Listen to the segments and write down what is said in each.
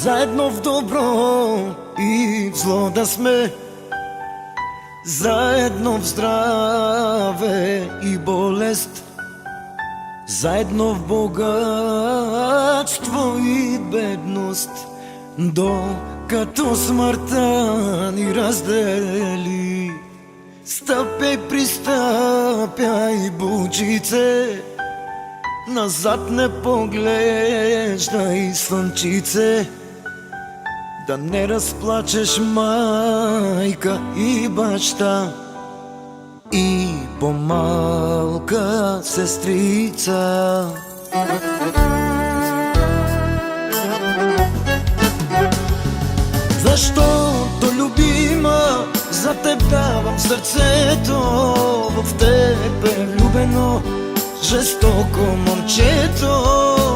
Заедно в добро и в зло да сме, заедно в здраве и болест, заедно в богатство и бедност, докато смъртта ни раздели. Стъпяй, пристъпяй, бучице, назад не поглеждай, слънчице, да не разплачеш майка и баща и по-малка сестрица. Защото, любима, за теб давам сърцето, в теб е влюбено жестоко момчето.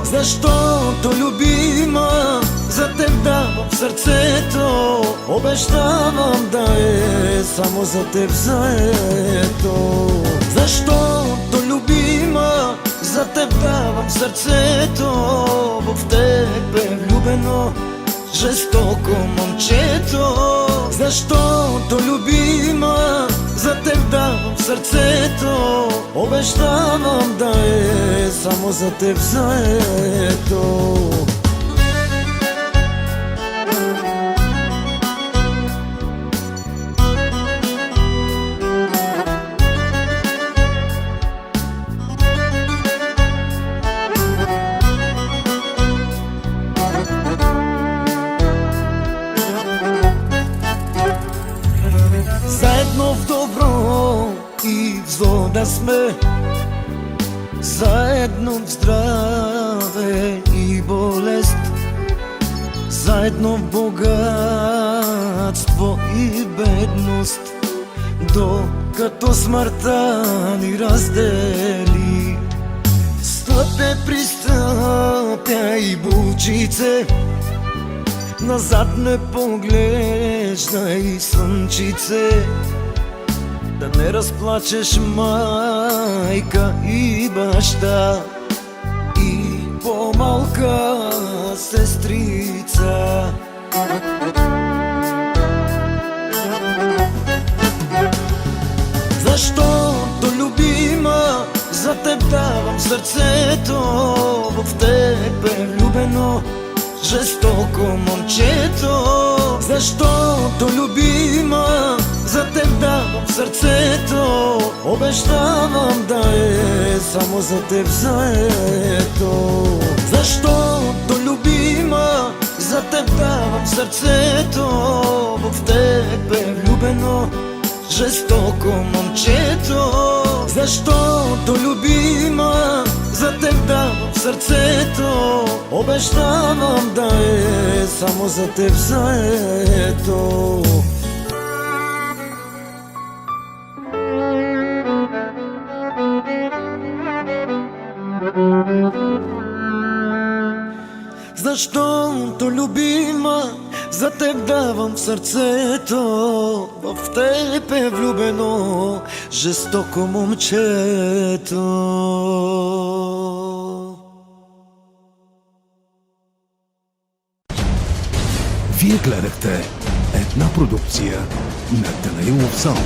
Защото, любима, за теб давам сърцето, обещавам да е само за теб заето. Защото, любима, за теб давам сърцето, в теб е влюбено жестоко момчето. Защото, любима, за теб давам сърцето, обещавам да е само за теб заето. Заедно в добро и в зло да сме, заедно в здраве и болест, заедно в богатство и бедност, докато смъртта ни раздели. Стъпя, пристъпяй, бучице, назад не поглеждай, слънчице, да не разплачеш майка и баща и по-малка сестрица. Защото, любима, за теб давам сърцето, в теб е влюбено жестоко момчето. Защото, любима, за теб давам сърцето, обещавам да е само за теб заето. Защото, любима, за теб давам сърцето, в теб е влюбено жестоко момчето. Защото, любима, за теб давам сърцето, обещавам да е само за теб заето. Защото, любима, за теб давам сърцето, в теб е влюбено жестоко момчето. Вие гледахте една продукция на Данаилов Саунд.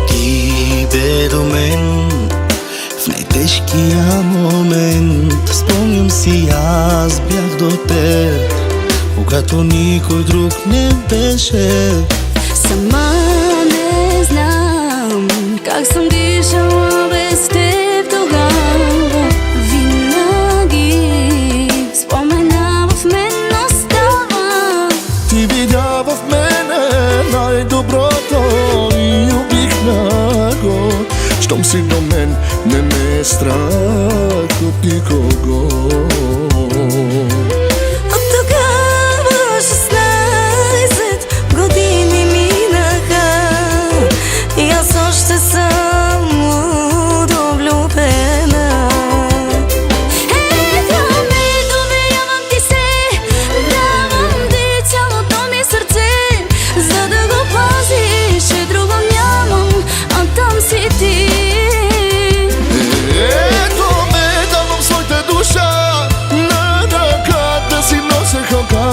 Ти до мен в най-тежкия момент. Спомням си, аз бях до теб, когато никой друг не беше. Сама не знам как съм дишала без теб тогава. Винаги спомена в мен остава. Ти видя в мене най-доброто и обикна го. Що Щом си до мен, не ме е страх от никого. От тогава 16 години минаха и аз още съм удовлюбена. Ето ме, доверявам ти се, давам ти цялото ми сърце, за да го пазиш, че друго нямам, а там си ти. Ето ме, давам своята душа, на ръка да си нося халка,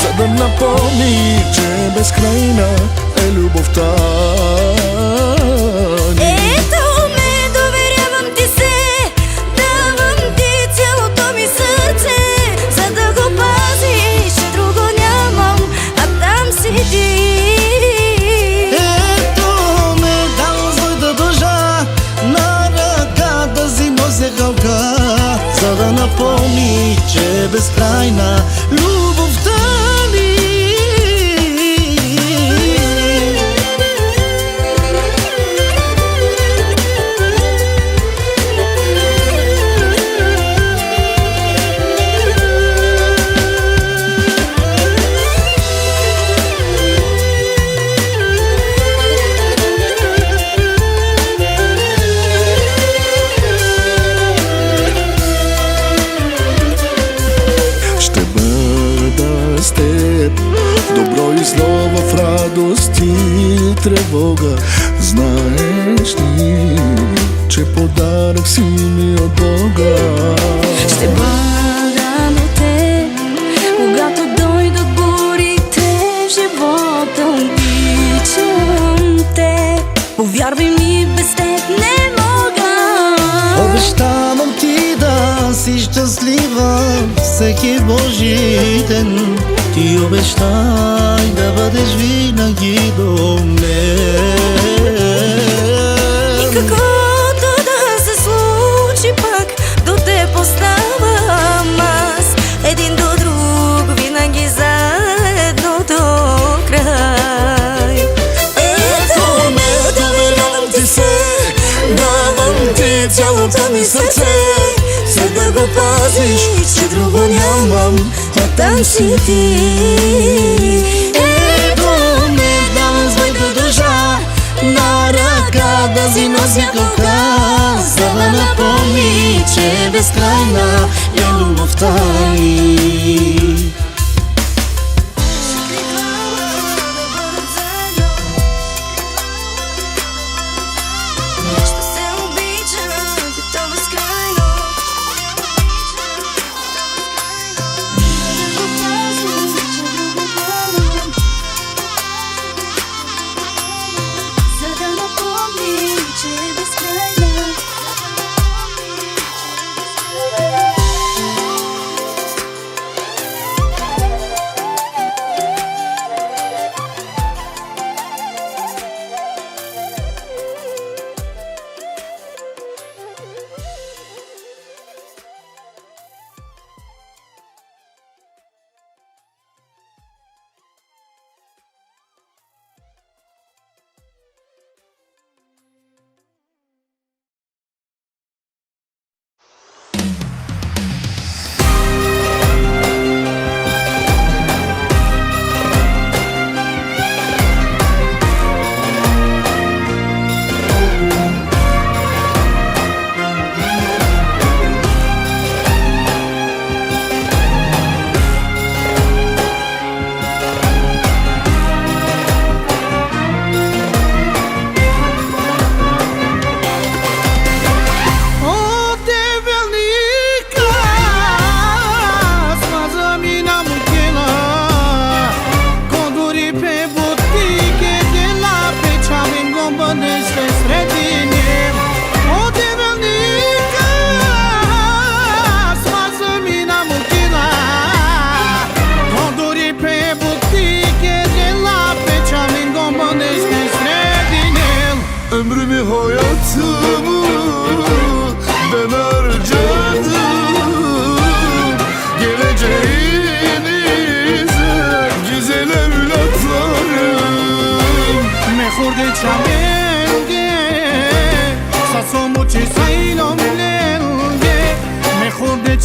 за да напомни, че безкрайна е любовта ни. Ето ме, доверявам ти се, давам ти цялото ми сърце, за да го пазиш, че друго нямам, а там си ти. Ето ме, давам своята душа, на ръка да си нося халка, за да напомни, че безкрайна любовта ни. Ще бъда с теб, в добро и зло, в радост и тревога. Знаеш ли, че подарък си ми от Бога? Ще бъда до теб, когато дойдат бурите в живота, обичам те. Повярвай ми, без теб не мога. Обещавам ти да си щастлива всеки Божи ден. Ти обещай да бъдеш винаги до мен. И каквото да се случи пак, до теб оставам аз. Един до друг, винаги заедно до край. Ето ме, доверявам ти се, давам ти цялото ми сърце, за да го пазиш, че друго нямам, а там си ти. Ето ме, давам своята душа, на ръка да си нося халка, за да напомни, че безкрайна е любовта ни. Ще се обичам, и то безкрайно. За да напомни, че е безкрайно.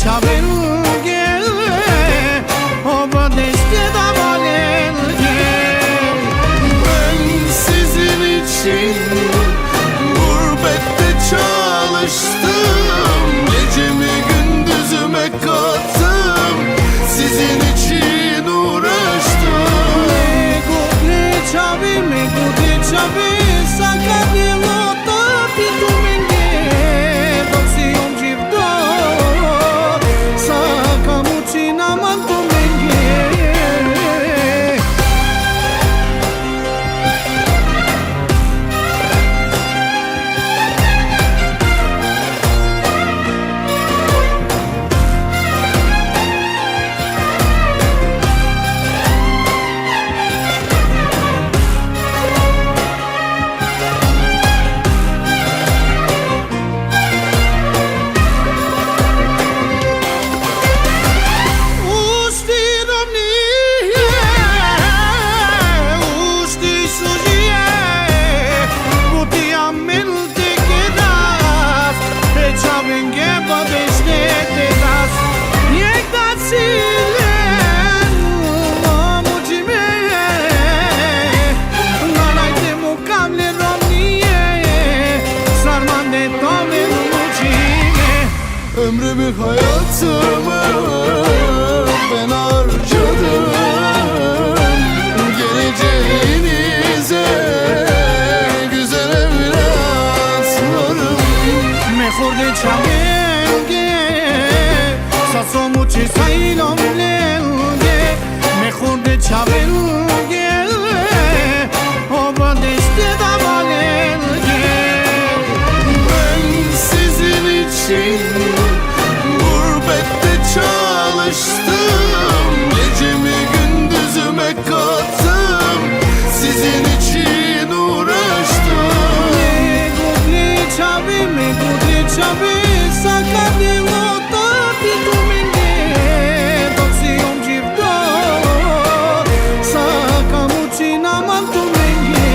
çavelge o badeste davalelge. Ben sizin için gurbette çalıştım, gecemi gündüzüme kattım, sizin için uğraştım. Me gudli çavi sakadilo tapi tu menge doksiyon civdo sakamucina manto menge. Ömrümü, hayatımı ben harcadım, geleceğinize güzel evlatlarım. Mejor de çavelge saso muçi saylom lelge. Mejor de çavelge oba deste davalelge. Ben sizin için gurbette çalıştım, gecemi gündüzüme kattım, sizin için uğraştım. Me gudli çavi sakadilo tapi tu menge doksiyon civdo sakamucina manto menge.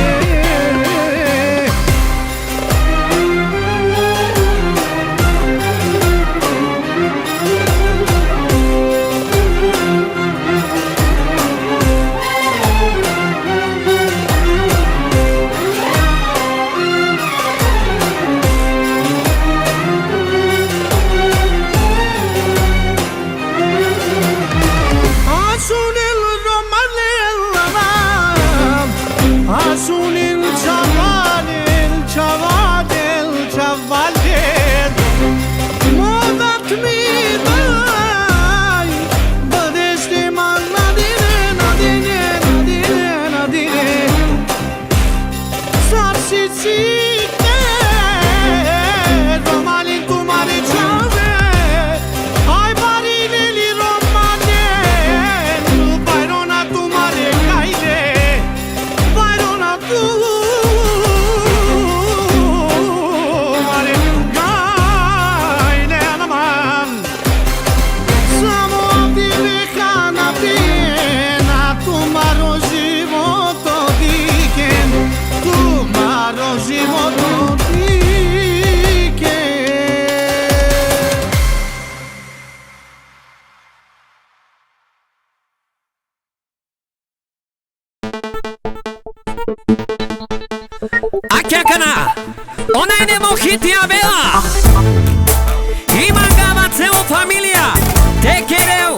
Asunil çavalel, çavalel, çavalel modat mi day badeste mal nadine, nadine, nadine, nadine sarsicite romalin kumari çave ay barileli romanen bayrona tumare kaide. Akakana, ona ne mohitia vela. Imangava ceo familia, te quereu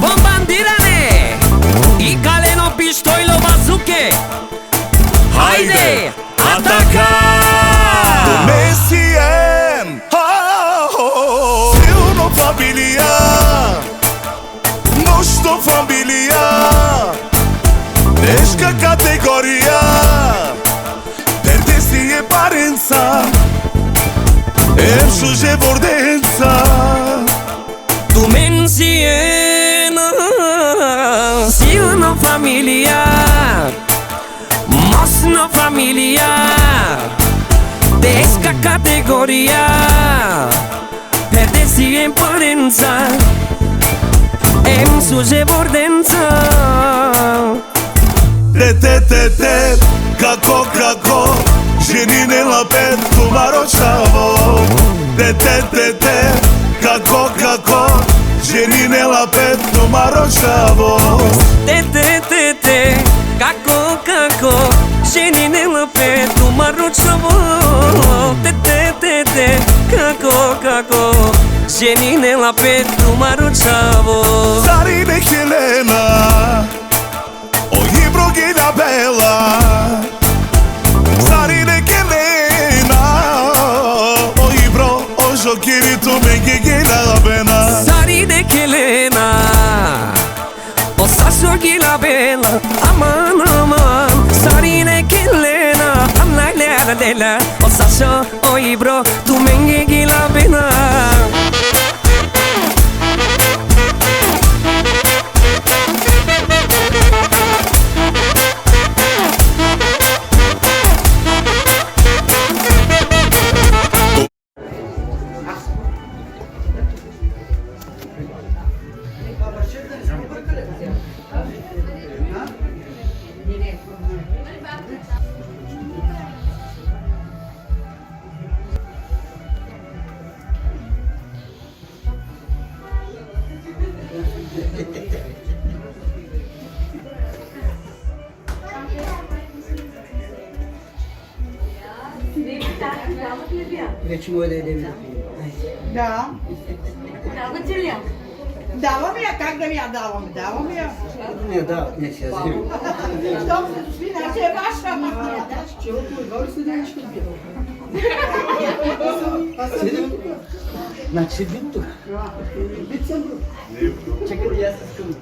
bombandirane. I kaleno pistoilo bazuke. Haide, ataca! Mesiem, eu não familia, não estou familia, desca categoria, perdeste aparência, eu suje vordența. Tu menziena, si una familia, mas una familia, desca categoria, perdesti aparența, em suje vordența. Te, kako, ženine la pet, tu maročavo. Te, kako, nela pet numaro šavo Te, kako ženi ne lape tu maručavo Te, kako ženi ne lape tu maručavo Sarine Helena O Ibro Gilha Bela Sarine Helena O Ibro O Jokiri tu mengi Gilha Bena Sarine Helena O Sasso Gilha Bela Aman Sarine Helena Lela O Sasso O Ibro tu mengi Gilha Bena Recimo da idem. Да. Давам я, как да ми я давам? Давам я. Не, да, не се взимам. Щом се дошли, значи е ваша. Значи седим тук. Чакай да я се скъм.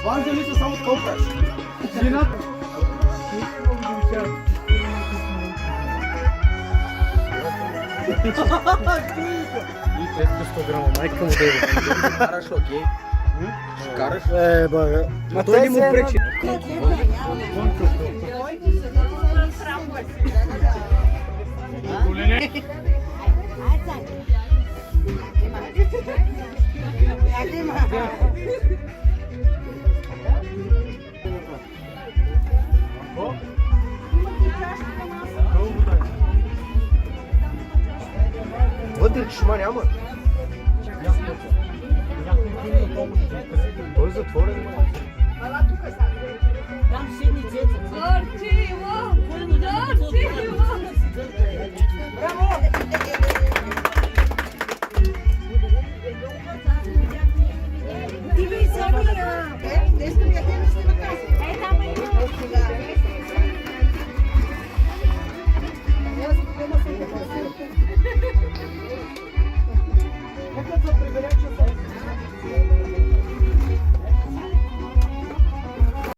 Важно ли се само копаш? Свината. И 500 грама, майка му да е. Караш, окей. Караш? Бага. Ма той не му пречи. Вътре чешма няма. Той е затворен. Там седни деца.